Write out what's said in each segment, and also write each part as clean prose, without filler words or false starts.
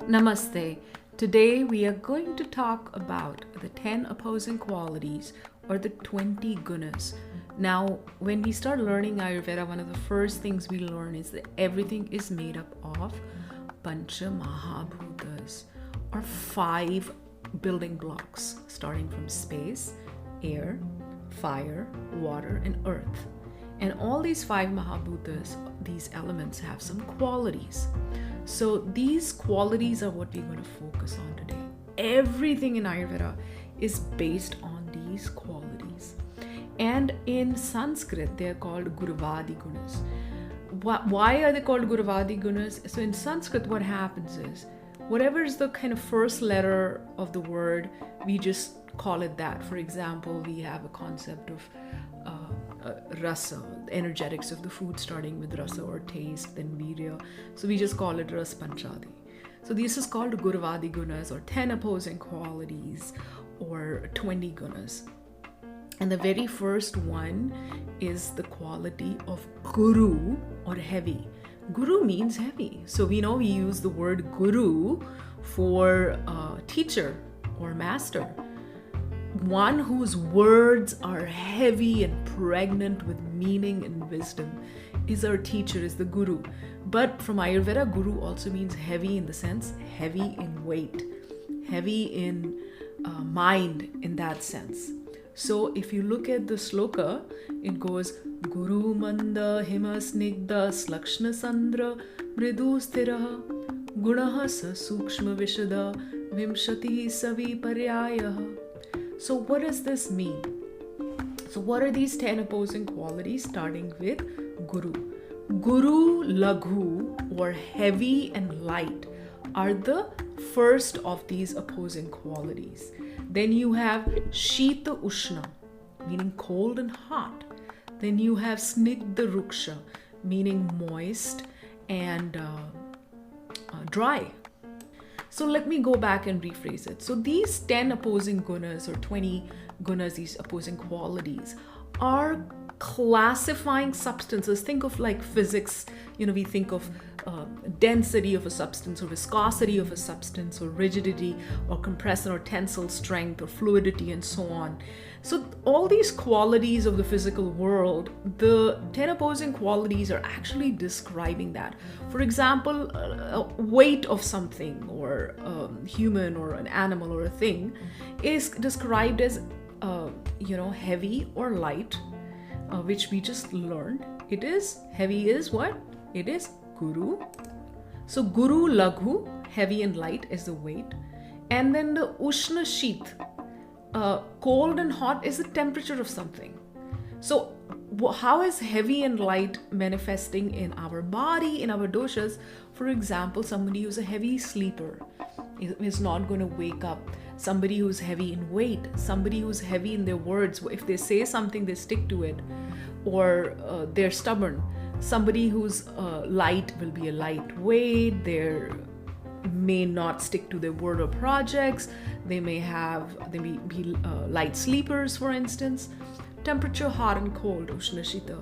Namaste. Today we are going to talk about the 10 opposing qualities or the 20 gunas. Now, when we start learning Ayurveda, one of the first things we learn is that everything is made up of Pancha Mahabhutas or 5 building blocks, starting from space, air, fire, water, and earth. And all these 5 Mahabhutas, these elements, have some qualities. So these qualities are what we're going to focus on today. Everything in Ayurveda is based on these qualities. And in Sanskrit, they're called Gurvadi gunas. Why are they called Gurvadi gunas? So in Sanskrit, what happens is, whatever is the kind of first letter of the word, we just call it that. For example, we have a concept of rasa, the energetics of the food starting with rasa or taste, then virya. So we just call it ras panchadi. So this is called Gurvadi gunas or 10 opposing qualities or 20 gunas. And the very first one is the quality of guru or heavy. Guru means heavy. So we know we use the word guru for teacher or master. One whose words are heavy and pregnant with meaning and wisdom is our teacher, is the guru. But from Ayurveda, guru also means heavy in the sense, heavy in weight, heavy in mind in that sense. So if you look at the sloka, it goes Guru Manda Hima Snigdha Slakshna Sandra Mridu Sthiraha Gunaha Sa Sukshma Vishada Vimshati Savi Paryayaha. So what does this mean? So what are these 10 opposing qualities, starting with Guru? Guru, Laghu, or heavy and light, are the first of these opposing qualities. Then you have Shita Ushna, meaning cold and hot. Then you have Snigdha Ruksha, meaning moist and dry. So let me go back and rephrase it. So these 10 opposing gunas or 20 gunas, these opposing qualities, are classifying substances. Think of like physics, we think of density of a substance or viscosity of a substance or rigidity or compression or tensile strength or fluidity and so on. So all these qualities of the physical world, the 10 opposing qualities are actually describing that. For example, weight of something or human or an animal or a thing is described as heavy or light, which we just learned. It is heavy is what? It is Guru. So Guru Laghu, heavy and light, is the weight. And then the Ushna Sheet, cold and hot, is the temperature of something. So how is heavy and light manifesting in our body, in our doshas? For example, somebody who's a heavy sleeper is not going to wake up. Somebody who's heavy in weight, somebody who's heavy in their words, if they say something, they stick to it, or they're stubborn. Somebody who's light will be a lightweight. They may not stick to their word or projects. They may be light sleepers, for instance. Temperature, hot and cold, Ushna Shita.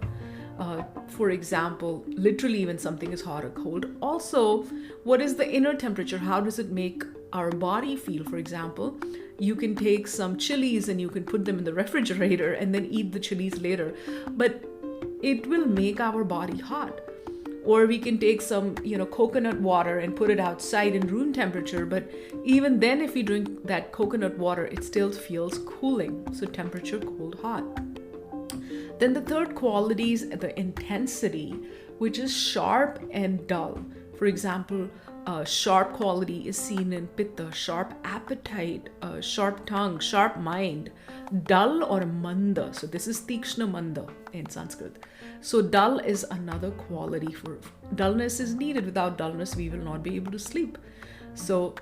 For example, literally when something is hot or cold. Also, what is the inner temperature? How does it make our body feel? For example, you can take some chilies and you can put them in the refrigerator and then eat the chilies later, but it will make our body hot. Or we can take some, coconut water and put it outside in room temperature, but even then if we drink that coconut water, it still feels cooling. So temperature, cold, hot. Then the third quality is the intensity, which is sharp and dull. For example, sharp quality is seen in Pitta, sharp appetite, sharp tongue, sharp mind. Dull or Manda. So this is Tikshna Manda in Sanskrit. So dull is another quality. For dullness is needed. Without dullness, we will not be able to sleep. So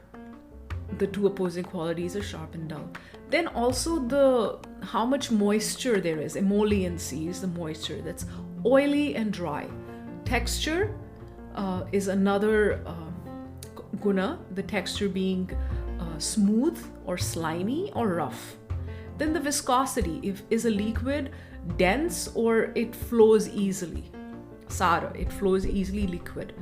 the two opposing qualities are sharp and dull. Then also how much moisture there is. Emolliency is the moisture. That's oily and dry. Texture is another guna, the texture being smooth or slimy or rough. Then the viscosity, is a liquid dense or it flows easily. Sara, it flows easily, liquid.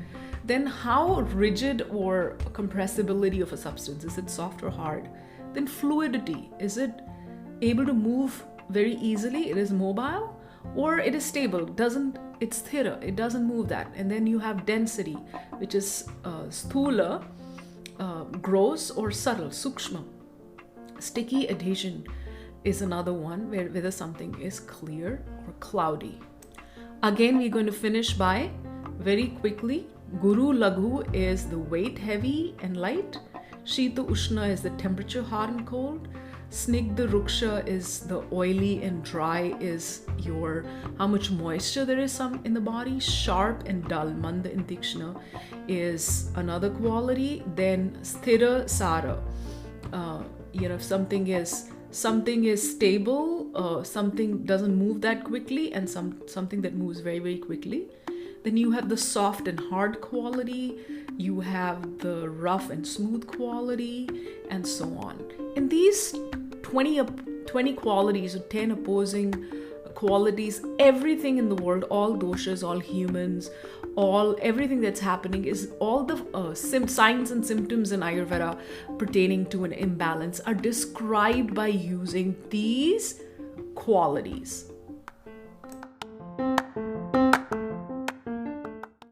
Then how rigid or compressibility of a substance? Is it soft or hard? Then fluidity. Is it able to move very easily? It is mobile, or it is stable. It's sthira. It doesn't move that. And then you have density, which is sthula, gross or subtle, sukshma. Sticky adhesion is another one, where whether something is clear or cloudy. Again, we're going to finish by very quickly. Guru Laghu is the weight, heavy and light. Shita Ushna is the temperature, hot and cold. Snigdha Ruksha is the oily and dry, is your how much moisture there is some in the body. Sharp and dull, Manda and Tikshna, is another quality. Then Sthira Sara, if something is stable, something doesn't move that quickly, and something that moves very, very quickly. Then you have the soft and hard quality, you have the rough and smooth quality, and so on. And these 20 qualities, or 10 opposing qualities, everything in the world, all doshas, all humans, everything that's happening, is all the signs and symptoms in Ayurveda pertaining to an imbalance are described by using these qualities.